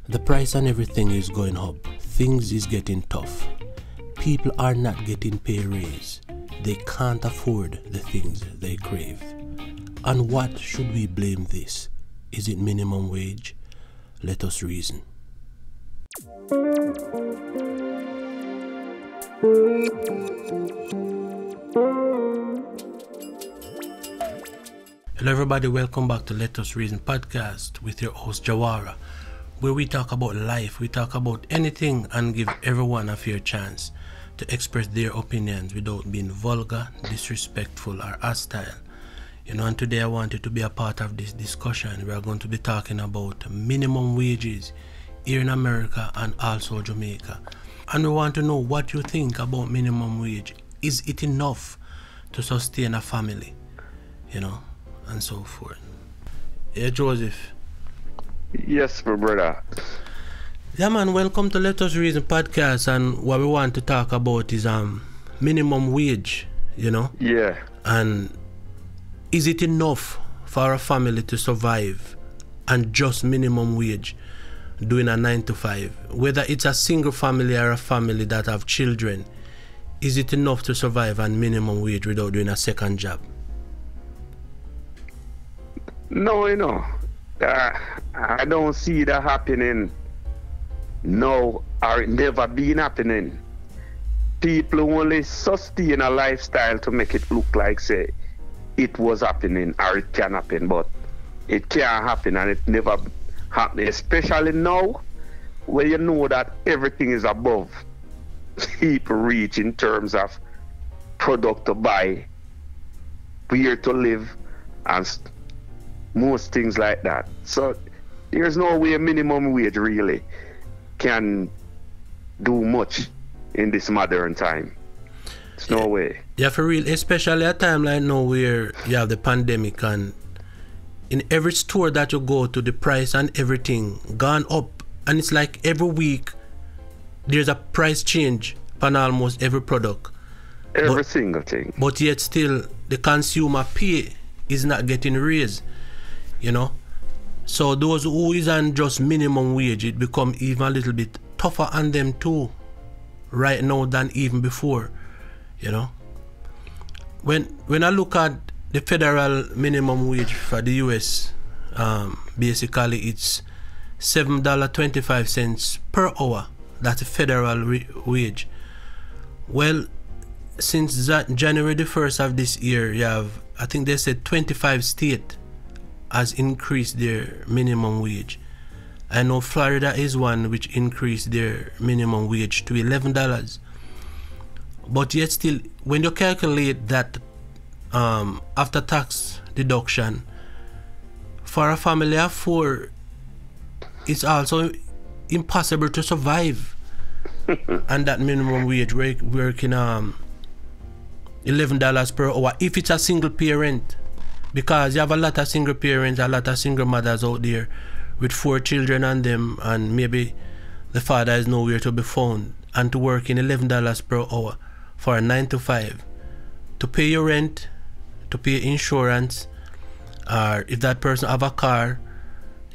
The price on everything is going up. Things is getting tough. People are not getting pay raise. They can't afford the things they crave. On what should we blame this? Is it minimum wage? Let us reason. Hello everybody, welcome back to Let Us Reason podcast with your host Jawara, where we talk about life, we talk about anything and give everyone a fair chance to express their opinions without being vulgar, disrespectful or hostile. And today I wanted to be a part of this discussion. We are going to be talking about minimum wages here in America and also Jamaica. And we want to know what you think about minimum wage. Is it enough to sustain a family? And so forth. Yeah, Joseph. Yes, my brother. Yeah, man, welcome to Let Us Reason podcast, and what we want to talk about is minimum wage, Yeah. And is it enough for a family to survive and just minimum wage doing a 9 to 5? Whether it's a single family or a family that have children, is it enough to survive on minimum wage without doing a second job? No, I don't see that happening now, or it never been happening. People only sustain a lifestyle to make it look like, say, it was happening or it can happen, but it can't happen and it never happened, especially now where you know that everything is above people reach in terms of product to buy, where to live, and most things like that. So there's no way minimum wage really can do much in this modern time. There's no way. Yeah, for real, especially at a time like now where you have the pandemic, and in every store that you go to, the price and everything gone up, and it's like every week there's a price change on almost every product. Every single thing. But yet still the consumer pay is not getting raised. So those who is on just minimum wage, it become even a little bit tougher on them too right now than even before. When I look at the federal minimum wage for the US, basically it's $7.25 per hour. That's a federal wage. Well, since January the 1st of this year, you have, I think they said 25 states has increased their minimum wage. I know Florida is one which increased their minimum wage to $11. But yet still, when you calculate that after tax deduction, for a family of 4, it's also impossible to survive. And that minimum wage working $11 per hour if it's a single parent. Because you have a lot of single parents, a lot of single mothers out there with 4 children on them, and maybe the father is nowhere to be found, and to work in $11 per hour for a 9 to 5 to pay your rent, to pay insurance, or if that person have a car,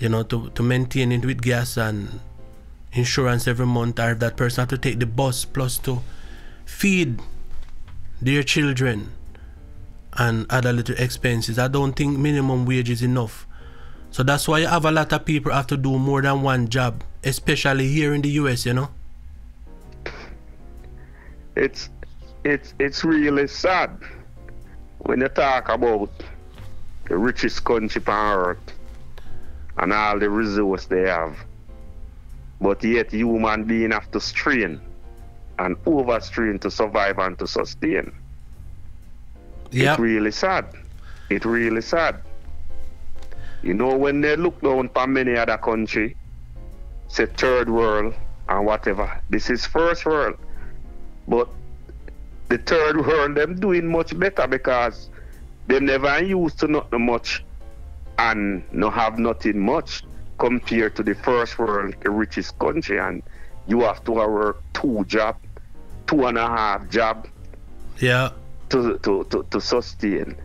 to maintain it with gas and insurance every month, or if that person have to take the bus plus to feed their children and other little expenses. I don't think minimum wage is enough. So that's why you have a lot of people have to do more than one job, especially here in the US, It's really sad when you talk about the richest country on earth and all the resources they have, but yet human beings have to strain and overstrain to survive and to sustain. Yep. It's really sad. It's really sad. When they look down upon many other countries, say third world and whatever, this is first world. But the third world, them doing much better because they never used to nothing much and no have nothing much compared to the first world, the richest country, and you have to work 2 jobs, 2.5 jobs. Yeah. To sustain.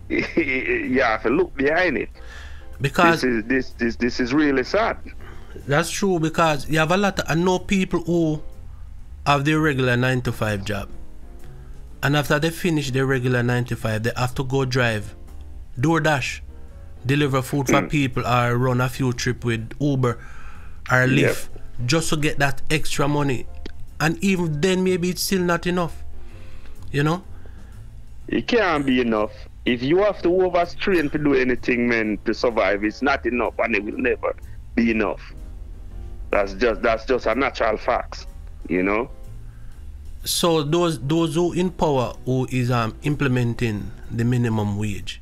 You have to look behind it. Because this is really sad. That's true, because you have a lot of, I know people who have their regular 9 to 5 job, and after they finish their regular 9 to 5, they have to go drive DoorDash, deliver food for people, or run a few trip with Uber or Lyft, just to get that extra money. And even then, maybe it's still not enough, you know. It can't be enough. If you have to overstrain to do anything, man, to survive, it's not enough, and it will never be enough. That's just a natural fact, you know. So those who in power, who is implementing the minimum wage,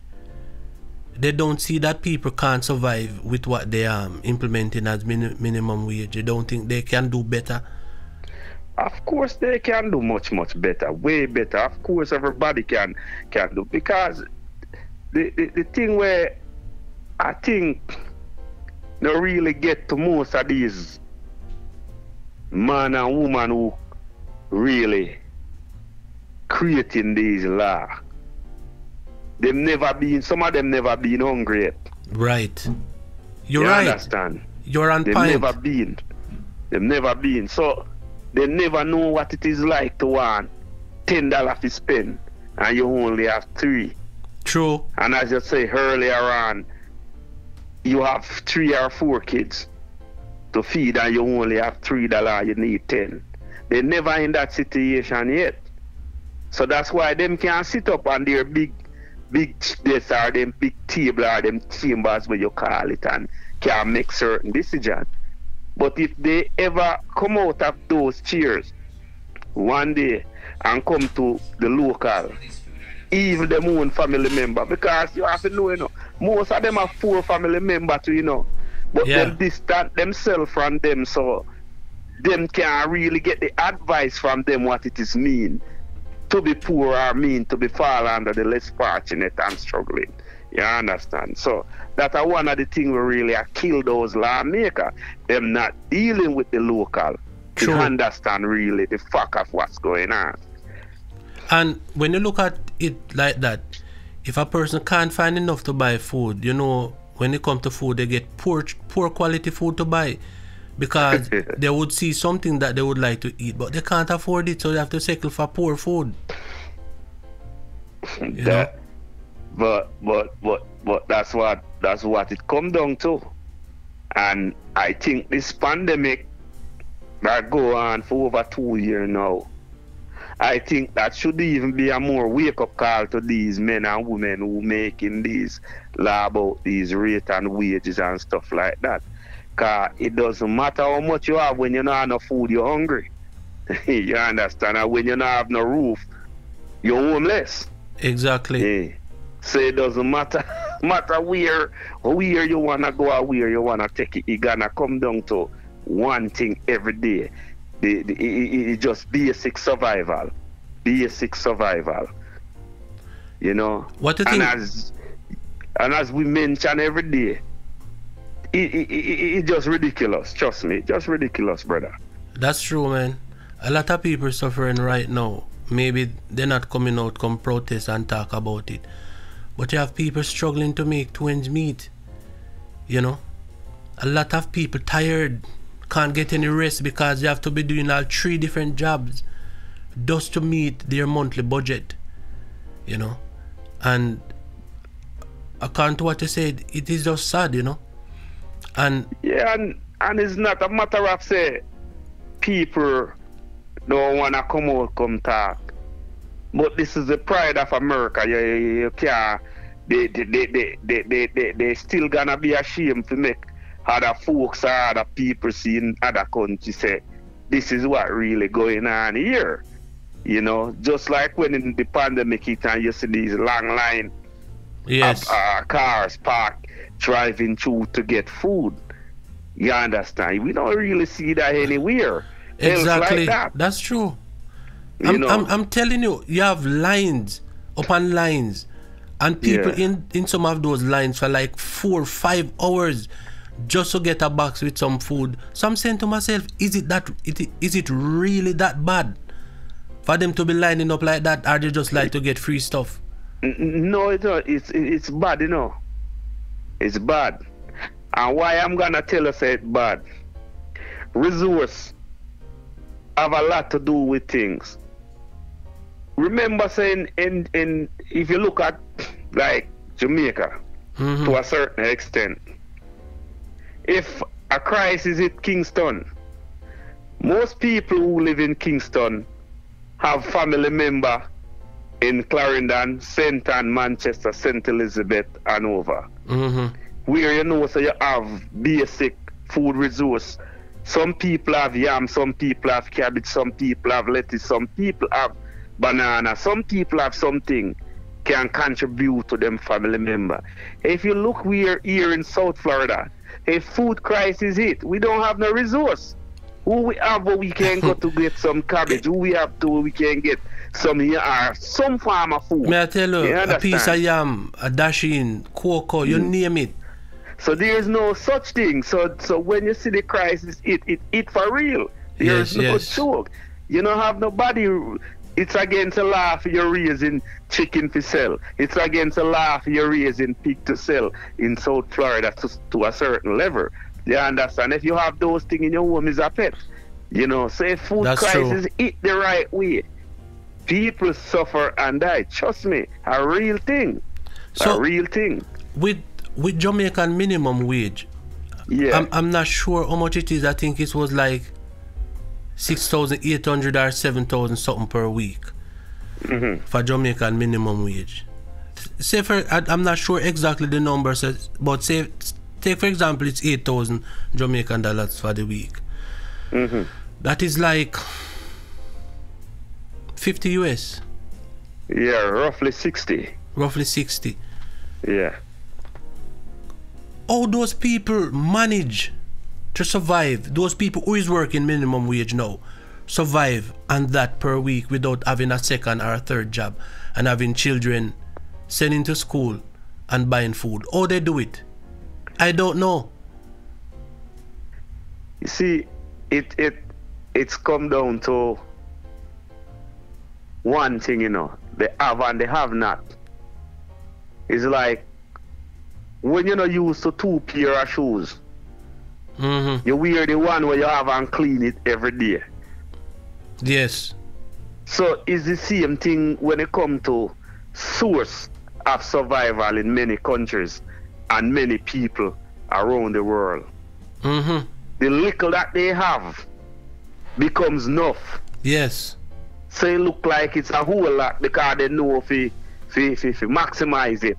they don't see that people can't survive with what they are implementing as minimum wage. They don't think they can do better. Of course they can do much better, way better. Of course everybody can do, because the thing where I think they really get to most of these man and woman who really creating these law. Some of them never been hungry yet. Right. You're you right. Understand? You're on They've point. They've never been. So they never know what it is like to want $10 to spend and you only have 3. True. And as you say earlier on, you have 3 or 4 kids to feed and you only have $3, you need 10. They're never in that situation yet. So that's why them can't sit up on their big desk or them big table or them chambers where you call it, and can make certain decisions. But if they ever come out of those chairs one day and come to the local, even them own family member, because you have to know, you know, most of them have 4 family members too, you know, but them distant themselves from them, so them can't really get the advice from them what it is mean to be poor or mean to be fall under the less fortunate and struggling. You understand? So that's one of the things we really kill those lawmakers. Them not dealing with the local to understand really the fact of what's going on. And when you look at it like that, if a person can't find enough to buy food, you know, when it comes to food, they get poor quality food to buy, because they would see something that they would like to eat, but they can't afford it, so they have to settle for poor food. But that's what it come down to. And I think this pandemic that go on for over 2 years now, I think that should even be a more wake-up call to these men and women who making these law about these rate and wages and stuff like that. Because it doesn't matter how much you have when you don't have no food, you're hungry. You understand? And when you don't have no roof, you're homeless. Exactly. Yeah. So it doesn't matter where you want to go or where you want to take it. It's going to come down to one thing every day. It's just basic survival. Basic survival. You know? What do you think? And as we mention every day, it's just ridiculous. Trust me, just ridiculous, brother. That's true, man. A lot of people suffering right now. Maybe they're not coming out, come protest and talk about it. But you have people struggling to make 2 ends meet. You know? A lot of people tired, can't get any rest because they have to be doing all 3 different jobs just to meet their monthly budget. You know? And according to what you said, it is just sad, you know? And yeah, and it's not a matter of say people don't wanna come out, come talk. But this is the pride of America. You can't. They still gonna be ashamed to make other folks or other people see in other countries say this is what really going on here. You know, just like when in the pandemic hit and you see these long line of cars parked driving through to get food. You understand? We don't really see that anywhere. Exactly. Like that. That's true. I'm telling you, you have lines upon lines, and people in some of those lines for like 4 or 5 hours just to get a box with some food. So I'm saying to myself, is it really that bad for them to be lining up like that, or they just like to get free stuff? No, it's bad, you know. It's bad. And why I'm gonna tell us it's bad? resource have a lot to do with things. Remember saying in if you look at like Jamaica to a certain extent, if a crisis hit Kingston, most people who live in Kingston have family member in Clarendon, St. Ann, Manchester, St. Elizabeth, and over. Where you know, so you have basic food resource. Some people have yam, some people have cabbage, some people have lettuce, some people have banana, some people have something can contribute to them family member. If you look, we're here in South Florida, a food crisis hit, we don't have no resource. Who we have where we can go to get some cabbage, who we have to where we can get some some farm of food. May I tell you, a piece of yam, a dasheen, cocoa, you name it. So there is no such thing. So when you see the crisis, it for real. There is no joke. You don't have nobody. It's against the law for you're raising chicken to sell. It's against the law for you're raising pig to sell in South Florida to a certain level. You understand? If you have those things in your home, is a pet. You know, so if food crisis hit the right way, people suffer and die. Trust me, a real thing. So, a real thing. With Jamaican minimum wage, I'm not sure how much it is. I think it was like 6,800 or 7,000 something per week for Jamaican minimum wage. Say I'm not sure exactly the numbers, but take for example it's 8,000 Jamaican dollars for the week. That is like 50 US. Yeah, roughly 60. Roughly 60. Yeah. How those people manage to survive, those people who is working minimum wage now, survive on that per week without having a second or a third job and having children sending to school and buying food. How they do it, I don't know. You see, it's come down to one thing, you know, they have and they have not. It's like when you're not used to two pair of shoes, you wear the one where you have and clean it every day. Yes. So it's the same thing when it comes to source of survival in many countries and many people around the world. The little that they have becomes enough. Yes. So it look like it's a whole lot because they know if maximize it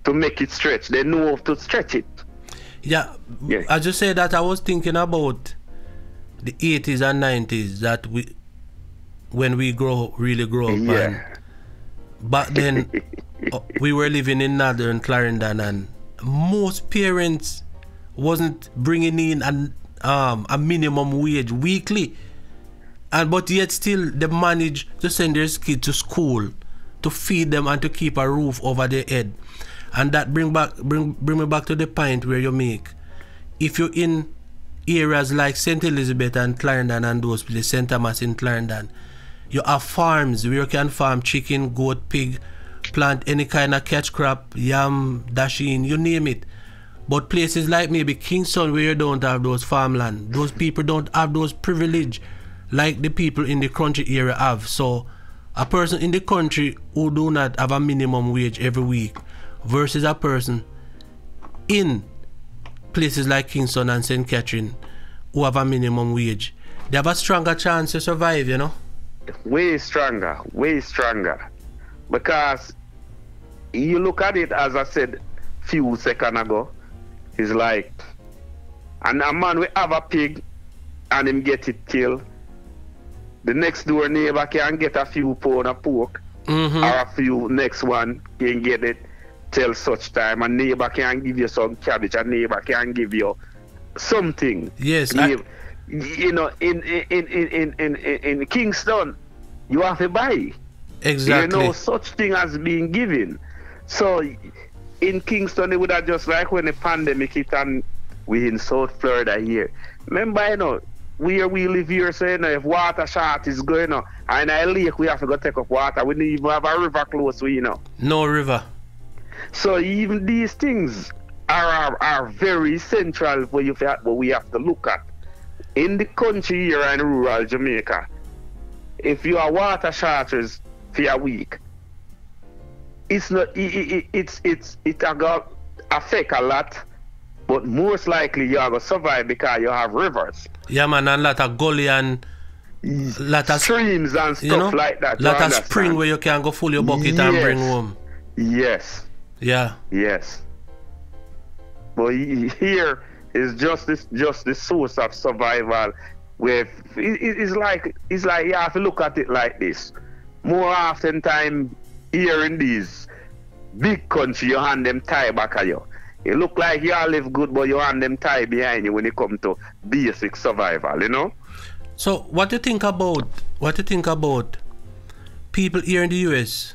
to make it stretch. They know to stretch it. Yeah. I just said that I was thinking about the 80s and 90s that when we really grow up. And back then we were living in northern Clarendon and most parents wasn't bringing in a minimum wage weekly, but yet still they manage to send their kids to school to feed them and to keep a roof over their head. And that bring me back to the point where you make, if you're in areas like St. Elizabeth and Clarendon and those places, St. Thomas in Clarendon, you have farms where you can farm chicken, goat, pig, plant any kind of catch crop, yam, dasheen, you name it. But places like maybe Kingston where you don't have those farmland, those people don't have those privilege like the people in the country area have. So a person in the country who do not have a minimum wage every week versus a person in places like Kingston and St. Catherine who have a minimum wage, they have a stronger chance to survive, you know? Way stronger. Because you look at it, as I said few seconds ago, it's like, and a man will have a pig and him get it killed. The next door neighbor can get a few pound of pork, or a few next one can get it till such time. A neighbor can give you some cabbage, a neighbor can give you something. Yes. You know, in Kingston, you have to buy. Exactly. You know, such thing has been given. So in Kingston, it would have just like when the pandemic hit and we in South Florida here. Remember, you know, where we live here, so you know, if water short is going on, and a lake, we have to go take up water. We don't even have a river close, you know. No river. So even these things are very central what we have to look at. In the country here in rural Jamaica, if you are water shortages for a week, it's not it got affect a lot, but most likely you are gonna survive because you have rivers. Yeah, man, and lot of gully and lot of streams and stuff like that. Lot of spring where you can go full your bucket and bring home. Yes. Yeah. Yes. But here is just the source of survival. Where it's like you have to look at it like this. More often time here in these big country, you hand them tie back at you. It look like you all live good, but you hand them tie behind you when it comes to basic survival, you know? So what do you think about people here in the US?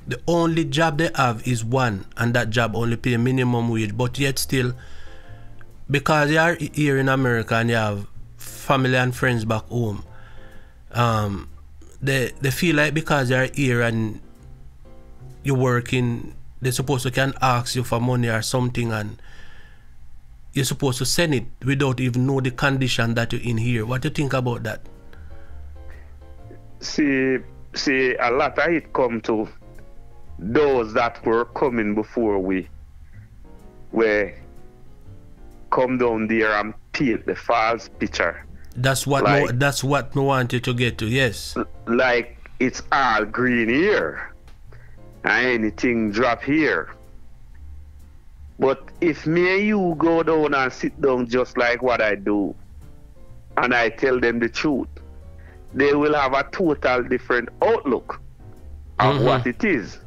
The only job they have is one, and that job only pay minimum wage, but yet still, because you are here in America and you have family and friends back home, they feel like because you're here and you're working, they're supposed to can ask you for money or something, and you're supposed to send it without even know the condition that you're in here. What do you think about that? See, a lot of it come to those that were coming before we were come down there and paint the false picture. That's what we want you to get to, yes. Like it's all green here and anything drop here. But if me and you go down and sit down just like what I do, and I tell them the truth, they will have a total different outlook of what it is.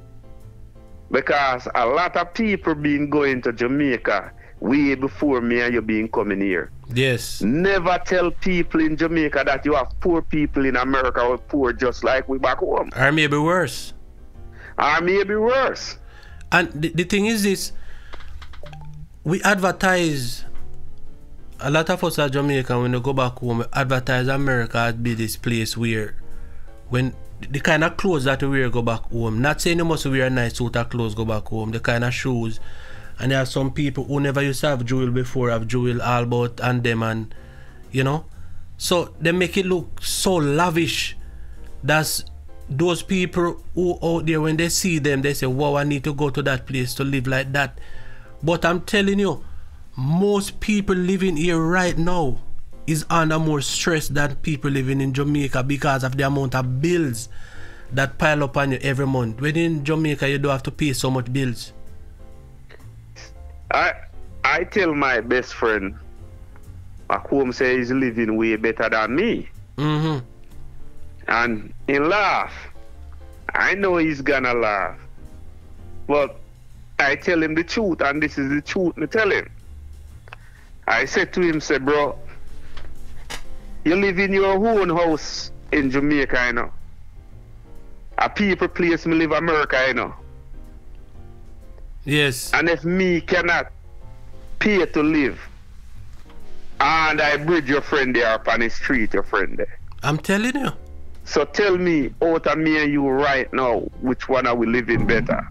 Because a lot of people been going to Jamaica way before me and you been coming here. Yes. Never tell people in Jamaica that you have poor people in America who are poor just like we back home. Or maybe worse. Or maybe worse. And the thing is this, we advertise, a lot of us at Jamaica, when they go back home, we advertise America as be this place where, when the kind of clothes that we wear go back home, not saying you must wear a nice suit of clothes go back home, the kind of shoes, and there are some people who never used to have jewel before, have jewel all about and them, and you know, so they make it look so lavish. That's those people who out there, when they see them, they say, wow, I need to go to that place to live like that. But I'm telling you, most people living here right now is under more stress than people living in Jamaica because of the amount of bills that pile up on you every month. When in Jamaica, you don't have to pay so much bills. I tell my best friend back home, say he's living way better than me. And he laugh. I know he's gonna laugh. But I tell him the truth, and this is the truth I tell him. I said to him, say, bro, you live in your own house in Jamaica, you know. A people place me live America, you know. Yes. And if me cannot pay to live, and I bridge your friend there up on the street, your friend there. I'm telling you. So tell me, out of me and you right now, which one are we living better?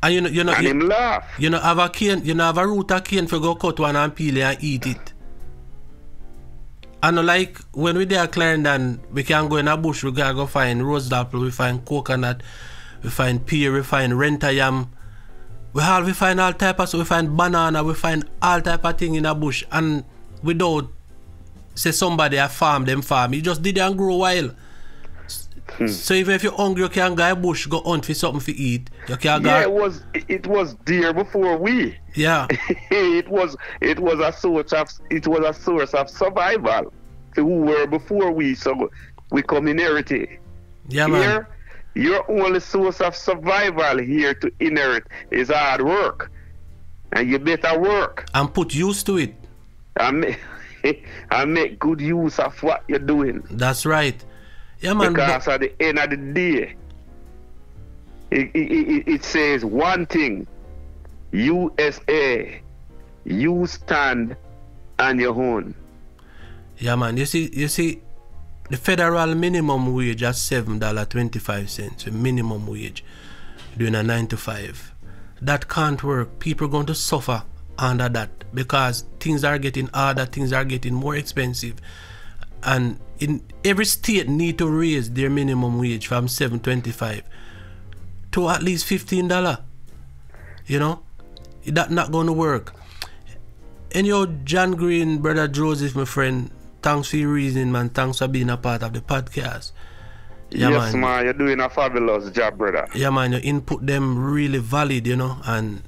And you know, and him laugh. You know, have a cane, you know, have a root of cane for go cut one and peel it and eat it. And like when we there Clarendon, we can go in a bush, we can go find rose apple, we find coconut, we find pear, we find renta yam. We find all type of stuff, we find banana, we find all type of thing in a bush, and without say somebody a farm them farm. You just did it and grow while. So even if you're hungry, you can go a bush, go hunt for something to eat. You can go. Yeah, it was there before we. Yeah. it was a source of survival to who were before we, so we come inherit. Yeah, man. Your only source of survival here to inherit is hard work. And you better work. And put use to it. And make good use of what you're doing. That's right. Yeah, man. Because at the end of the day, it says one thing: USA, you stand on your own. Yeah, man. You see, the federal minimum wage is $7.25. The minimum wage, doing a 9 to 5. that can't work. People are going to suffer under that because things are getting harder, things are getting more expensive. And in every state need to raise their minimum wage from $7.25 to at least $15. You know, that's not going to work. And yo, John Green, brother Joseph, my friend, thanks for your reasoning, man. Thanks for being a part of the podcast. Yeah, yes, man, you're doing a fabulous job, brother. Yeah, man, your input them really valid, you know, and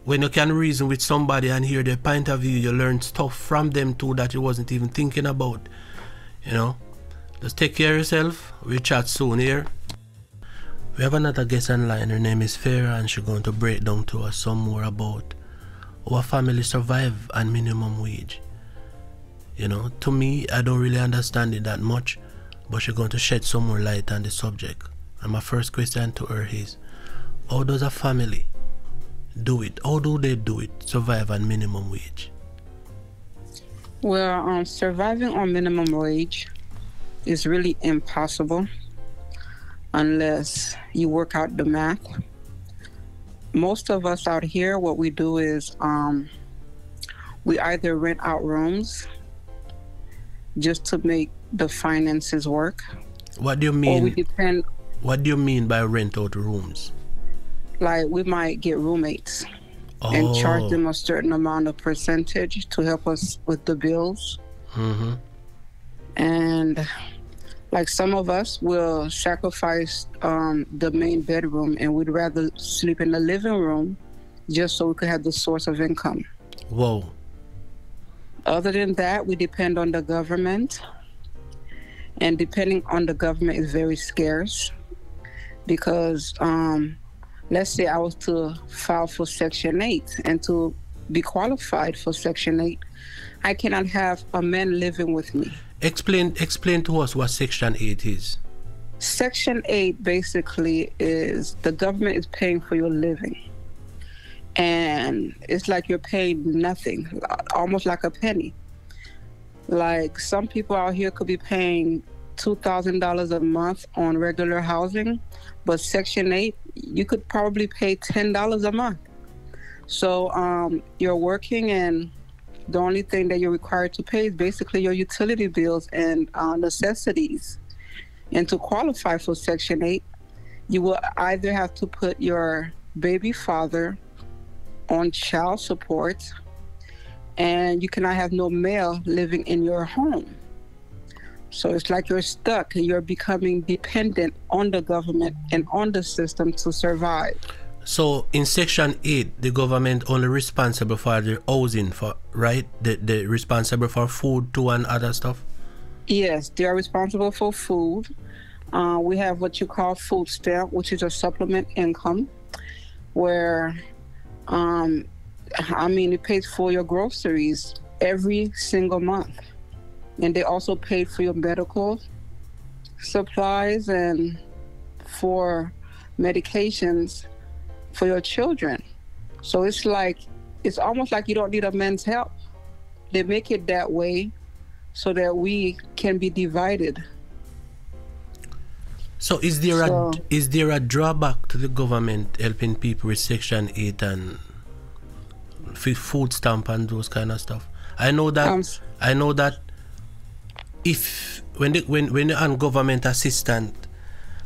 when you can reason with somebody and hear their point of view, you learn stuff from them too that you wasn't even thinking about, you know. Just take care of yourself. We'll chat soon here. We have another guest online. Her name is Farah, and she's going to break down to us some more about how a family survive on minimum wage. You know, to me, I don't really understand it that much, but she's going to shed some more light on the subject. And my first question to her is, how does a family do it? How do they do it, survive on minimum wage? Well, surviving on minimum wage is really impossible unless you work out the math. Most of us out here, what we do is we either rent out rooms just to make the finances work. What do you mean? Or we depend. What do you mean by rent out rooms? Like we might get roommates and charge them a certain amount of percentage to help us with the bills. Mm-hmm. And like some of us will sacrifice the main bedroom and we'd rather sleep in the living room just so we could have the source of income. Whoa. Other than that, we depend on the government. And depending on the government is very scarce because let's say I was to file for Section 8 and to be qualified for Section 8, I cannot have a man living with me. Explain to us what Section 8 is. Section 8 basically is the government is paying for your living. And it's like you're paying nothing, almost like a penny. Like some people out here could be paying $2,000 a month on regular housing, but Section 8, you could probably pay $10 a month. So you're working and the only thing that you're required to pay is basically your utility bills and necessities. And to qualify for Section 8, you will either have to put your baby father on child support, and you cannot have no male living in your home. So it's like you're stuck and you're becoming dependent on the government and on the system to survive. So in Section 8, the government only responsible for the housing, right? They're responsible for food too and other stuff? Yes, they are responsible for food. We have what you call food stamp, which is a supplement income, where it pays for your groceries every single month. And they also pay for your medical supplies and for medications for your children. So it's almost like you don't need a man's help. They make it that way so that we can be divided. So is there a drawback to the government helping people with Section 8 and food stamp and those kind of stuff? I know that if when you're on government assistant,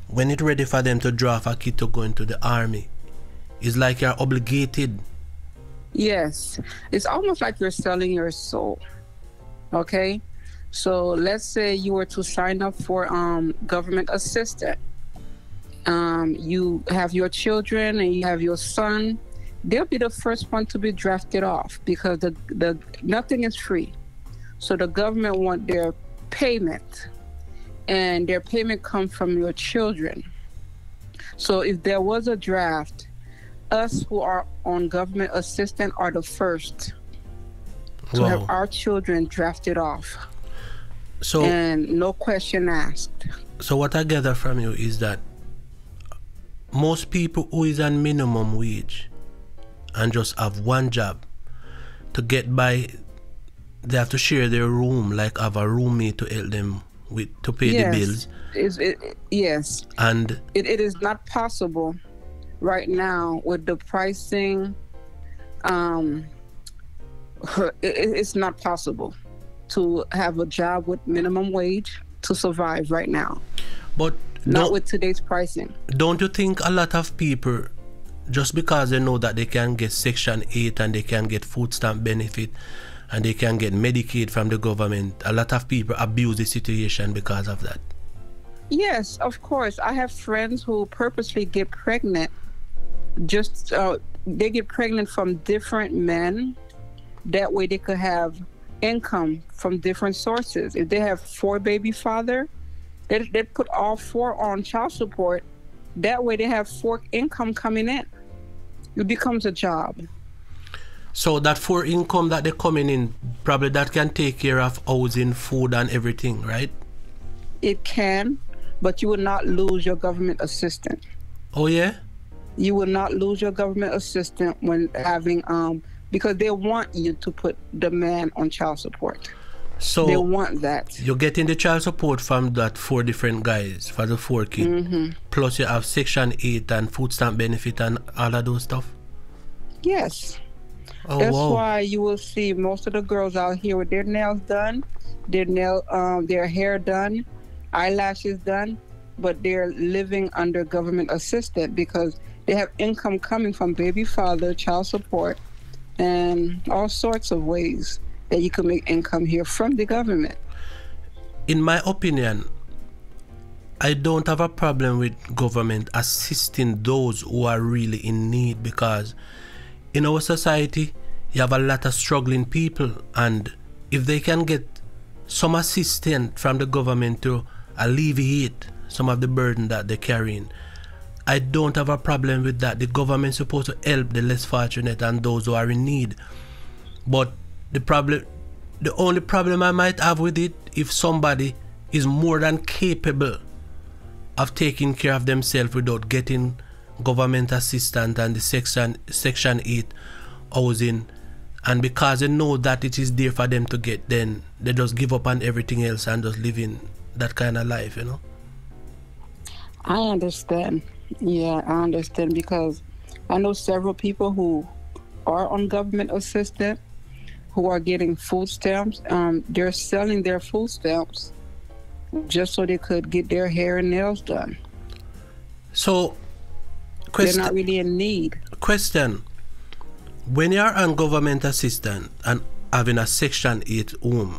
when it's ready for them to draft a kid to go into the army, it's like you're obligated. Yes, it's almost like you're selling your soul. Okay, so let's say you were to sign up for government assistant. You have your children and you have your son. They'll be the first one to be drafted off because the nothing is free. So the government want their payment, and their payment comes from your children. So if there was a draft, us who are on government assistance are the first to have our children drafted off. So, and no question asked. So what I gather from you is that most people who is on minimum wage and just have one job to get by, they have to share their room, like have a roommate to help them to pay the bills. Yes. And it is not possible right now with the pricing, it's not possible to have a job with minimum wage to survive right now. But not with today's pricing. Don't you think a lot of people, just because they know that they can get Section 8 and they can get food stamp benefit and they can get Medicaid from the government, a lot of people abuse the situation because of that? Yes, of course. I have friends who purposely get pregnant. They get pregnant from different men. That way they could have income from different sources. If they have 4 baby father, they put all 4 on child support. That way they have 4 income coming in. It becomes a job. So that 4 income that they're coming in, probably that can take care of housing, food and everything, right? It can, but you will not lose your government assistance. Oh yeah? You will not lose your government assistance when having because they want you to put the man on child support. So they want that. You're getting the child support from that 4 different guys for the 4 kids. Plus you have Section 8 and food stamp benefit and all of those stuff? Yes. Oh, that's wow. why you will see most of the girls out here with their nails done, their hair done, eyelashes done, but they're living under government assistance because they have income coming from baby father, child support, and all sorts of ways that you can make income here from the government. In my opinion, I don't have a problem with government assisting those who are really in need, because in our society you have a lot of struggling people, and if they can get some assistance from the government to alleviate some of the burden that they're carrying, I don't have a problem with that. The government's supposed to help the less fortunate and those who are in need. But the only problem I might have with it, if somebody is more than capable of taking care of themselves without getting government assistance and the Section 8 housing, and because they know that it is there for them to get, then they just give up on everything else and just live in that kind of life, you know? I understand. Yeah, I understand, because I know several people who are on government assistance who are getting food stamps. They're selling their food stamps just so they could get their hair and nails done. So, they're not really in need. Question: when you're on government assistance and having a Section 8 home,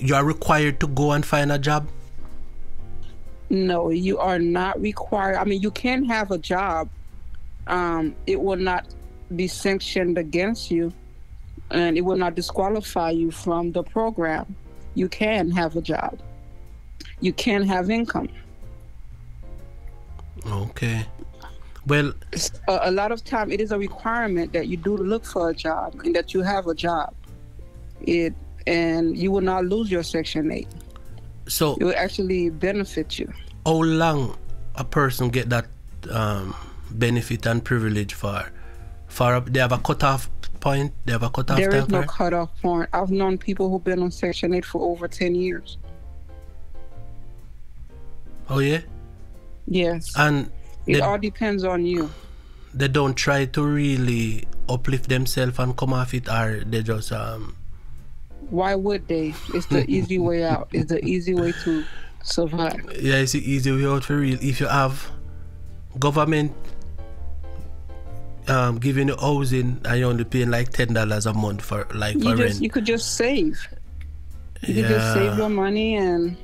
you are required to go and find a job? No, you are not required. I mean, you can have a job. It will not be sanctioned against you, and it will not disqualify you from the program. You can have a job. You can have income. Okay. Well, a lot of time it is a requirement that you do look for a job and that you have a job. And you will not lose your Section 8. So it will actually benefit you. How long a person get that benefit and privilege for? They have a cutoff point? They have a cutoff time? There is no cutoff point. I've known people who've been on Section 8 for over 10 years. Oh yeah? Yes. And it all depends on you. They don't try to really uplift themselves and come off it, or they just Why would they? It's the easy way out. It's the easy way to survive. Yeah, it's the easy way out for real. If you have government giving you housing and you're only paying like $10 a month for rent. You could just save. You could just save your money, and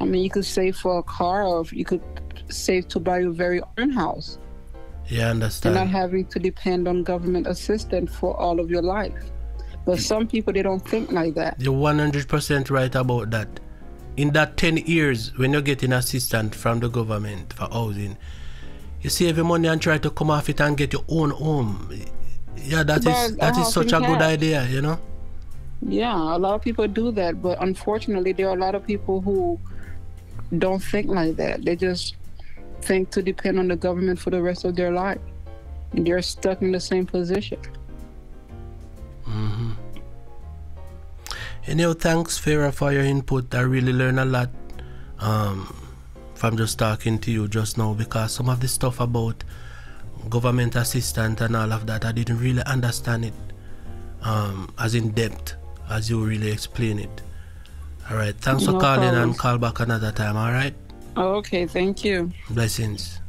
I mean, you could save for a car, or you could save to buy your very own house. Yeah, I understand. You're not having to depend on government assistance for all of your life. But some people, they don't think like that. You're 100% right about that. In that 10 years, when you're getting assistance from the government for housing, you save your money and try to come off it and get your own home. Yeah, that is such a good idea, you know? Yeah, a lot of people do that, but unfortunately, there are a lot of people who don't think like that. They just think to depend on the government for the rest of their life. And they're stuck in the same position. Mm-hmm. Anyhow, thanks, Farah, for your input. I really learned a lot from just talking to you just now, because some of the stuff about government assistance and all of that, I didn't really understand it as in depth as you really explain it. All right, thanks for calling, and call back another time. All right. Okay, thank you. Blessings.